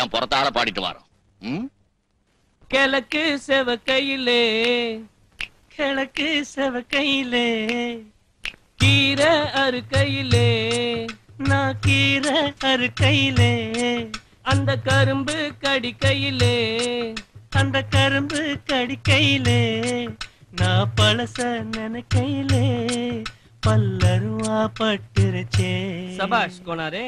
எல்லாம் புறத்தால பாடிட்டு வரோம். கிழக்கு செவக்கையிலே கிழக்கு செவக்கையிலே கீரை அறுக்கையிலே நான் கீரை அறுக்கையிலே அந்த கரும்பு கடிக்கையிலே அந்த கரும்பு கடிக்கையிலே நான் பழச நினைக்கையிலே பல்லருவா பட்டுருச்சே. சபாஷ் கோனாரே.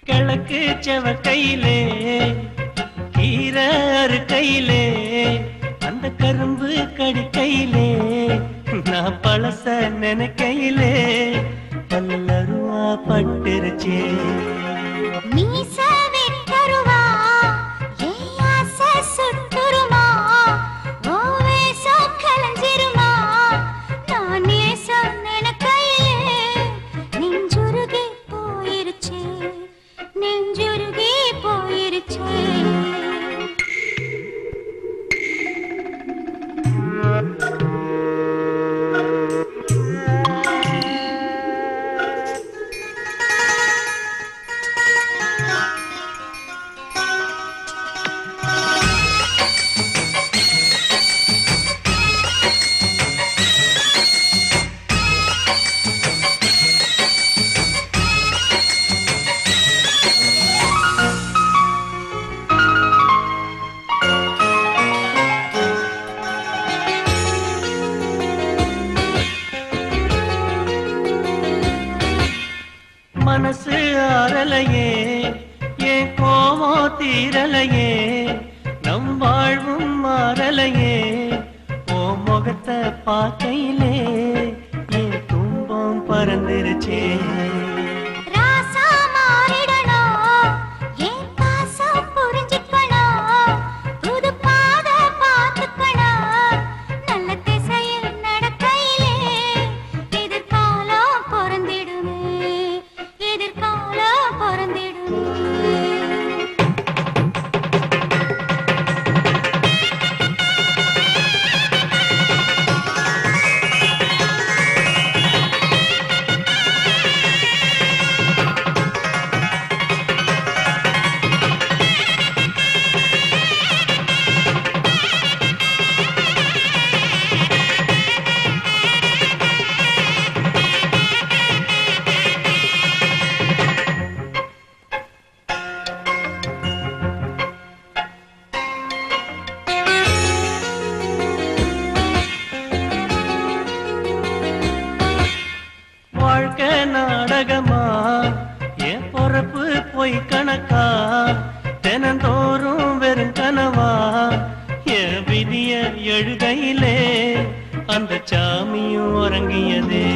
கிழக்கு செவக்கையிலே கீரை அறுக்கையிலே அந்த கரும்பு கடிக்கையிலே நான் பழச நினைக்கையிலே பல்லருவா பட்டுருச்சே. மனசு ஆறலையே ஏன் கோவம் தீரலையே நம் வாழ்வும் மாறலையே ஓ முகத்தை பார்க்கையிலே என் துன்பம் பறந்துருச்சே. வாழ்க்கை நாடகமா என் பொறப்பு பொய் கணக்கா தினந்தோறும் வெறும் கனவா என் விதிய எழுதையிலே அந்த சாமியும் உறங்கியதே.